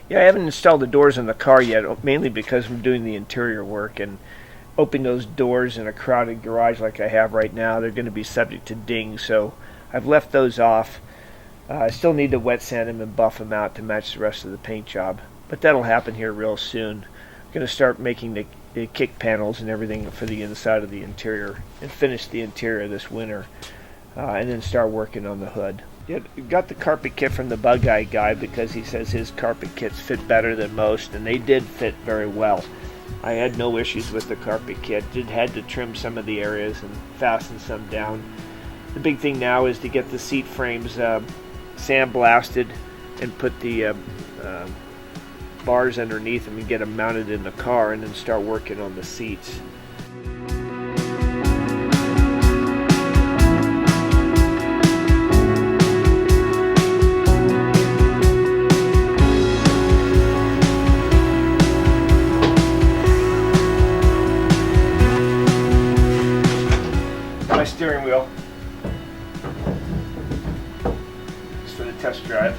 Yeah, I haven't installed the doors in the car yet, mainly because I'm doing the interior work, and opening those doors in a crowded garage like I have right now, they're going to be subject to dings, so I've left those off. I still need to wet sand them and buff them out to match the rest of the paint job, but that'll happen here real soon. I'm going to start making the kick panels and everything for the inside of the interior and finish the interior this winter, and then start working on the hood. Yeah, got the carpet kit from the Bugeye guy because he says his carpet kits fit better than most, and they did fit very well. I had no issues with the carpet kit. Had to trim some of the areas and fasten some down. The big thing now is to get the seat frames sandblasted and put the bars underneath them and get them mounted in the car, and then start working on the seats. My steering wheel is for the test drive.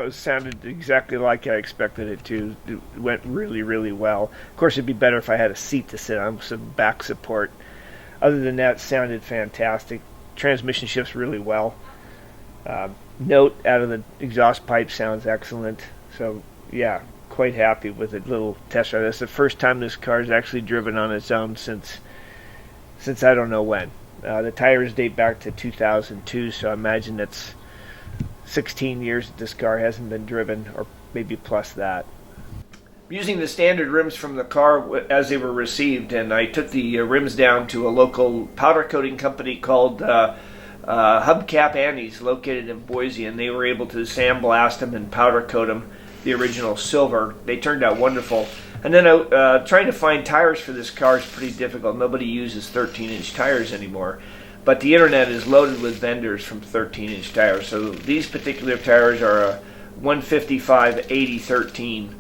It sounded exactly like I expected it to. It went really, really well. Of course, it'd be better if I had a seat to sit on, some back support. Other than that, it sounded fantastic. Transmission shifts really well. Note out of the exhaust pipe sounds excellent. So, yeah, quite happy with a little test drive. That's the first time this car's actually driven on its own since I don't know when. The tires date back to 2002, so I imagine it's 16 years that this car hasn't been driven, or maybe plus that. Using the standard rims from the car as they were received, and I took the rims down to a local powder coating company called Hubcap Andes, located in Boise, and they were able to sandblast them and powder coat them the original silver. They turned out wonderful. And then trying to find tires for this car is pretty difficult. Nobody uses 13-inch tires anymore. But the internet is loaded with vendors from 13-inch tires. So these particular tires are a 155/80/13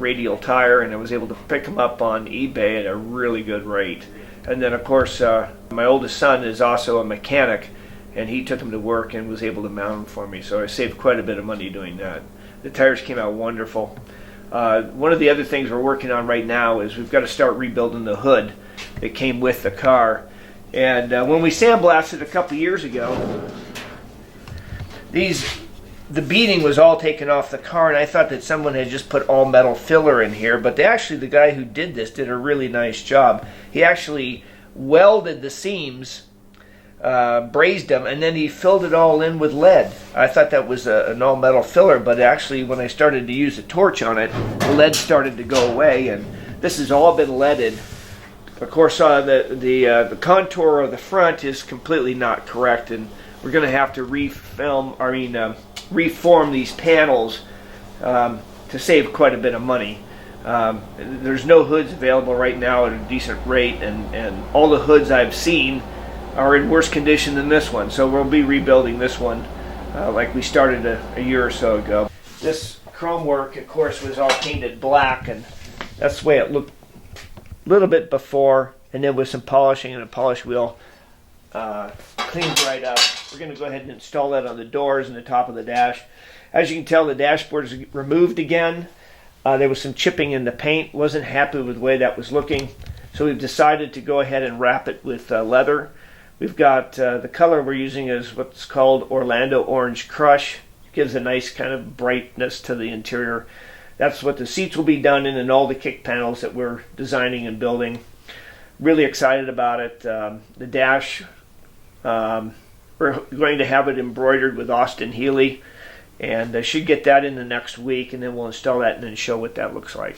radial tire, and I was able to pick them up on eBay at a really good rate. And then, of course, my oldest son is also a mechanic, and he took them to work and was able to mount them for me. So I saved quite a bit of money doing that. The tires came out wonderful. One of the other things we're working on right now is we've got to start rebuilding the hood that came with the car. And when we sandblasted a couple years ago, the beading was all taken off the car, and I thought that someone had just put all metal filler in here, but the guy who did this did a really nice job. He actually welded the seams, brazed them, and then he filled it all in with lead. I thought that was an all metal filler, but actually when I started to use a torch on it, the lead started to go away, and this has all been leaded. Of course, the contour of the front is completely not correct, and we're going to have to reform these panels to save quite a bit of money. There's no hoods available right now at a decent rate, and all the hoods I've seen are in worse condition than this one. So we'll be rebuilding this one like we started a year or so ago. This chrome work, of course, was all painted black, and that's the way it looked little bit before, and then with some polishing and a polish wheel, cleaned right up. We're going to go ahead and install that on the doors and the top of the dash. As you can tell, the dashboard is removed again. There was some chipping in the paint. Wasn't happy with the way that was looking, so we've decided to go ahead and wrap it with leather. We've got the color we're using is what's called Orlando Orange Crush. gives a nice kind of brightness to the interior. That's what the seats will be done in, and all the kick panels that we're designing and building. Really excited about it. The dash, we're going to have it embroidered with Austin Healey, and I should get that in the next week, and then we'll install that and then show what that looks like.